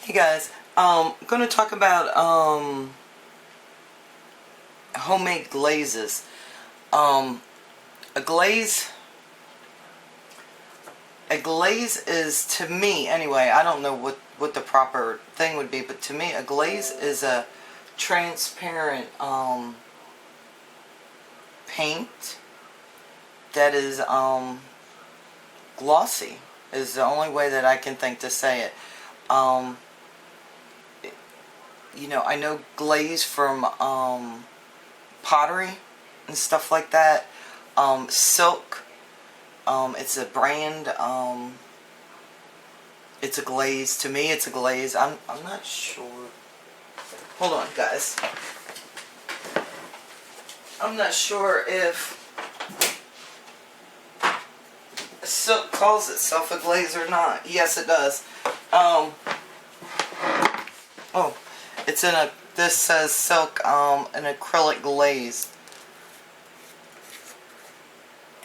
Hey guys, I'm going to talk about homemade glazes. A glaze is, to me anyway, I don't know what the proper thing would be, but to me a glaze is a transparent paint that is glossy, is the only way that I can think to say it. You know, I know glaze from pottery and stuff like that. Silk, it's a brand. It's a glaze. To me, it's a glaze. I'm not sure. Hold on, guys. I'm not sure if Silk calls itself a glaze or not. Yes, it does. Oh, it's in a. This says Silk, an acrylic glaze.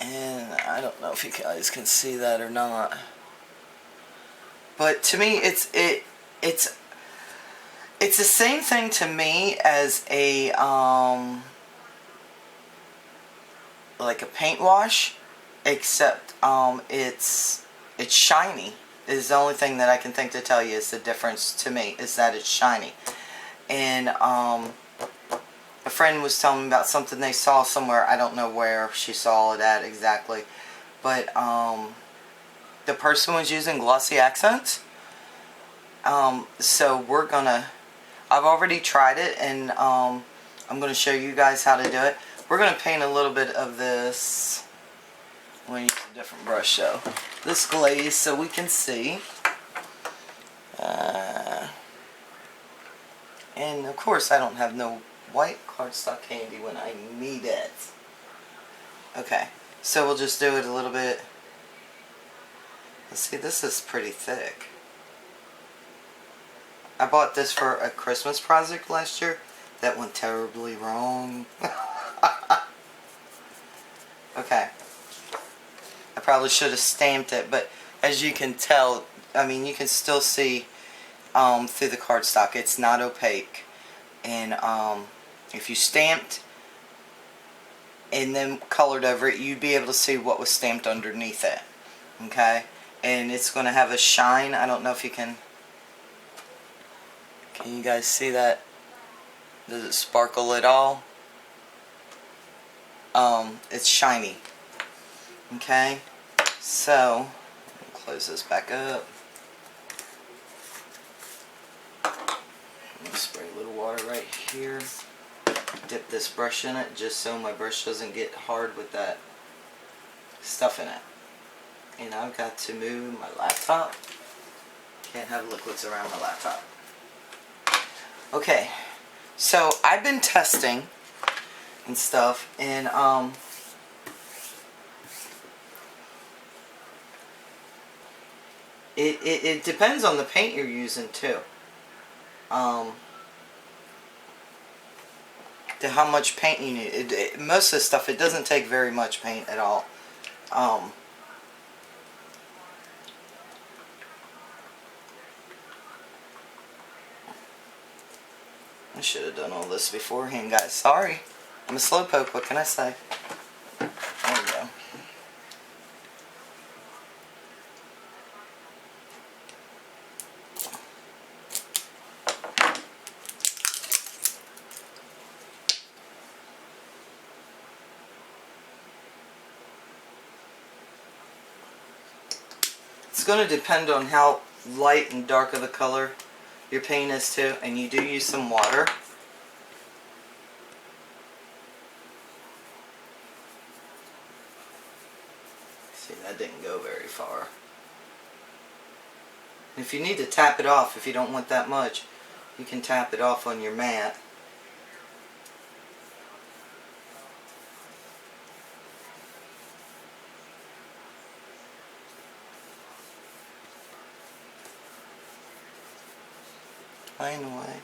And I don't know if you guys can see that or not. But to me, it's the same thing to me as a like a paint wash, except it's shiny. Is the only thing that I can think to tell you is the difference to me, is that it's shiny. And a friend was telling me about something they saw somewhere. I don't know where she saw it at exactly, but the person was using glossy accents. So we're gonna, I've already tried it, and I'm gonna show you guys how to do it. We're gonna paint a little bit of this. I'm gonna use a different brush though. This glaze so we can see. And of course I don't have no white cardstock candy when I need it. Okay, so we'll just do it a little bit. Let's see, this is pretty thick. I bought this for a Christmas project last year. That went terribly wrong. Okay. I probably should have stamped it, but as you can tell, I mean, you can still see through the cardstock. It's not opaque. And if you stamped and then colored over it, you'd be able to see what was stamped underneath it. Okay? And it's going to have a shine. I don't know if you can you guys see that? Does it sparkle at all? It's shiny. Okay? So, close this back up. Spray a little water right here. Dip this brush in it just so my brush doesn't get hard with that stuff in it. And I've got to move my laptop. Can't have liquids around my laptop. Okay, so I've been testing and stuff, and it depends on the paint you're using too. To how much paint you need. Most of the stuff, it doesn't take very much paint at all. I should have done all this beforehand, guys. Sorry. I'm a slowpoke. What can I say? There we go. It's going to depend on how light and dark of a color your paint is too, and you do use some water. See, that didn't go very far. If you need to tap it off, if you don't want that much, you can tap it off on your mat. Anyway.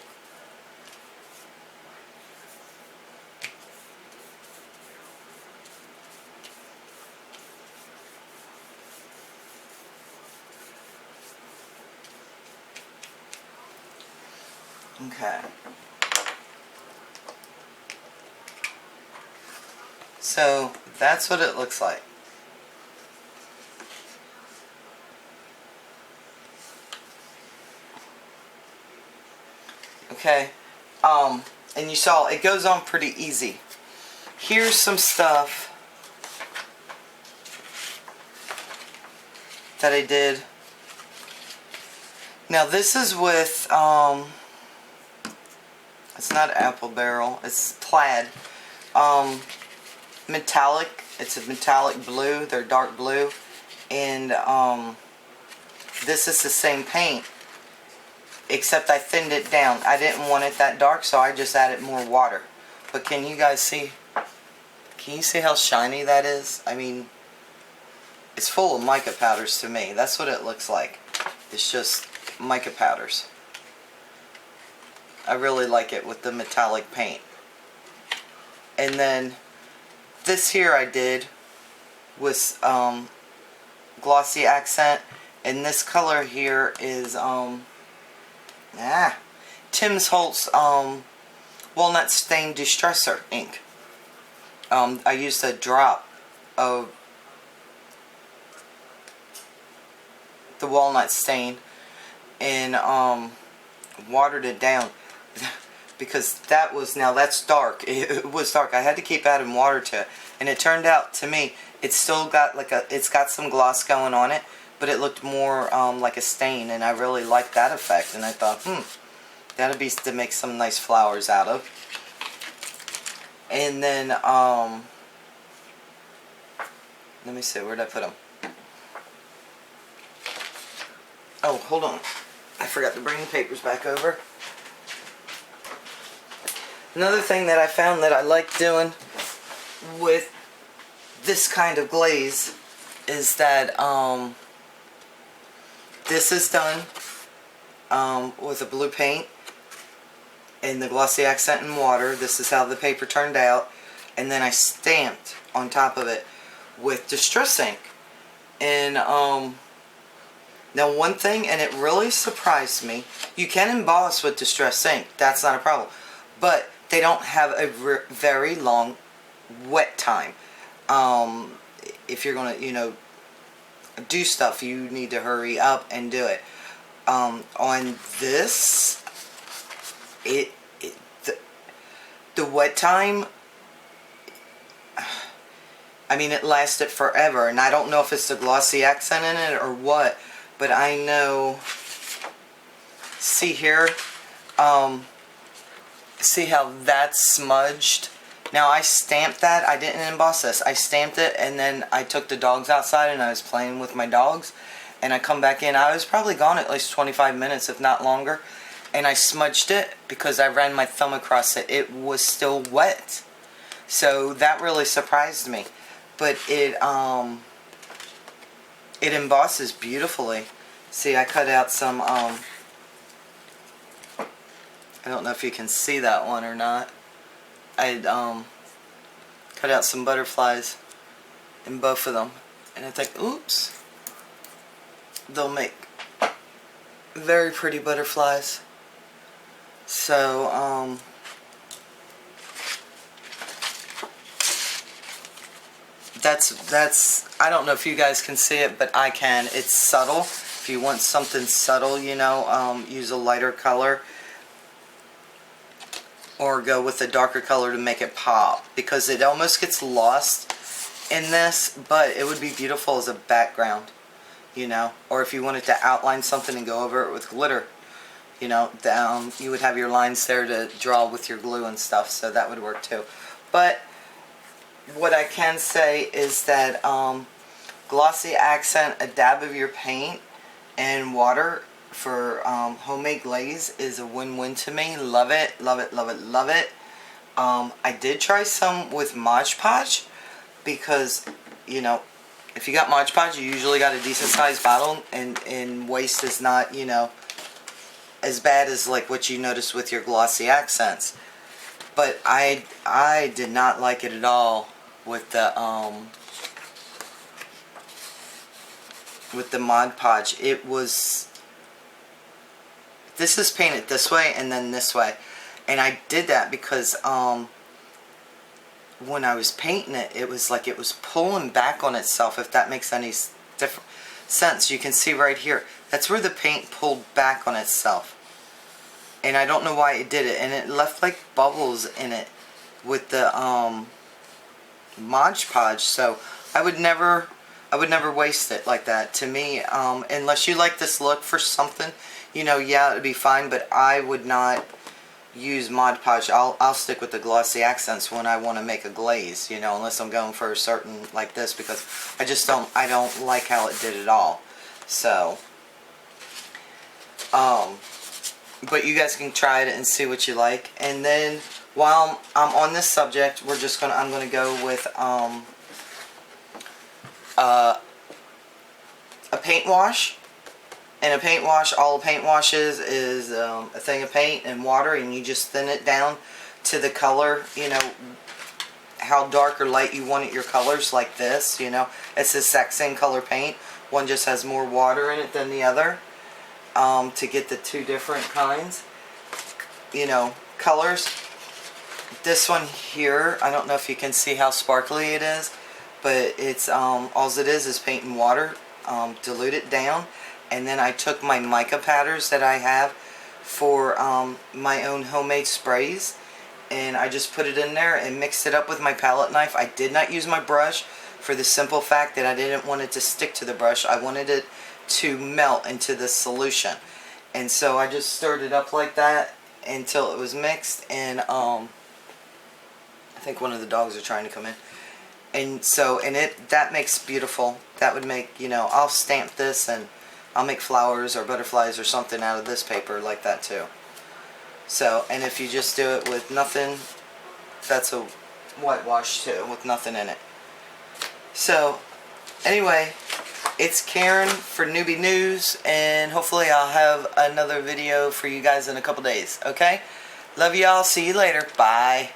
Okay. So that's what it looks like. Okay. And you saw it goes on pretty easy. Here's some stuff that I did. Now this is with it's not apple barrel, it's plaid. Metallic. It's a metallic blue. They're dark blue. And this is the same paint, except I thinned it down. I didn't want it that dark, so I just added more water. But can you guys see? Can you see how shiny that is? I mean, it's full of mica powders to me. That's what it looks like. It's just mica powders. I really like it with the metallic paint. And then this here I did was glossy accent, and this color here is Tim's Holtz walnut stain distressor ink. I used a drop of the walnut stain and watered it down because that was, now that's dark. It was dark. I had to keep adding water to it, and it turned out to me it's still got like it's got some gloss going on it, but it looked more like a stain, and I really liked that effect, and I thought, that'd be to make some nice flowers out of. And then let me see, where'd I put them? Oh, hold on, I forgot to bring the papers back over. Another thing that I found that I like doing with this kind of glaze is that this is done with a blue paint and the glossy accent and water. This is how the paper turned out, and then I stamped on top of it with distress ink. And now one thing, and it really surprised me, you can emboss with distress ink, that's not a problem, but they don't have a very long wet time. If you're gonna, you know, do stuff, you need to hurry up and do it. On this, the wet time, I mean, it lasted forever, and I don't know if it's the glossy accent in it or what, but I know, see here, see how that's smudged? Now I stamped that, I didn't emboss this, I stamped it, and then I took the dogs outside and I was playing with my dogs, and I come back in, I was probably gone at least 25 minutes if not longer, and I smudged it because I ran my thumb across it. It was still wet, so that really surprised me, but it embosses beautifully. See, I cut out some I don't know if you can see that one or not. I cut out some butterflies in both of them, and I think, oops, they'll make very pretty butterflies. So that's I don't know if you guys can see it, but I can. It's subtle. If you want something subtle, you know, use a lighter color, or go with a darker color to make it pop, because it almost gets lost in this, but it would be beautiful as a background, you know, or if you wanted to outline something and go over it with glitter, you know, you would have your lines there to draw with your glue and stuff, so that would work too. But what I can say is that glossy accent, a dab of your paint and water for homemade glaze is a win-win to me. Love it, love it, love it, love it. I did try some with Mod Podge, because, you know, if you got Mod Podge, you usually got a decent sized bottle, and waste is not, you know, as bad as like what you notice with your glossy accents. But I did not like it at all with the Mod Podge. It was this is painted this way and then this way. And I did that because when I was painting it, it was like it was pulling back on itself, if that makes any sense. You can see right here, that's where the paint pulled back on itself. And I don't know why it did it, and it left like bubbles in it with the Mod Podge. So I would never waste it like that. To me, unless you like this look for something, you know, yeah, it'd be fine, but I would not use Mod Podge. I'll stick with the glossy accents when I want to make a glaze, you know, unless I'm going for a certain like this, because I don't like how it did it all. So but you guys can try it and see what you like. And then while I'm on this subject, I'm gonna go with a paint wash. And a paint wash, all a paint wash is a thing of paint and water, and you just thin it down to the color, you know, how dark or light you want it, your colors, like this, you know. It's the exact same color paint. One just has more water in it than the other, to get the two different kinds, you know, colors. This one here, I don't know if you can see how sparkly it is, but it's, all it is paint and water, dilute it down. And then I took my mica powders that I have for my own homemade sprays, and I just put it in there and mixed it up with my palette knife. I did not use my brush for the simple fact that I didn't want it to stick to the brush. I wanted it to melt into the solution. And so I just stirred it up like that until it was mixed, and I think one of the dogs are trying to come in. And so, that makes beautiful. That would make, you know, I'll stamp this and I'll make flowers or butterflies or something out of this paper like that too. So, and if you just do it with nothing, that's a whitewash too, with nothing in it. So, anyway, it's Karen for Newbie News, and hopefully I'll have another video for you guys in a couple days, okay? Love y'all. See you later. Bye.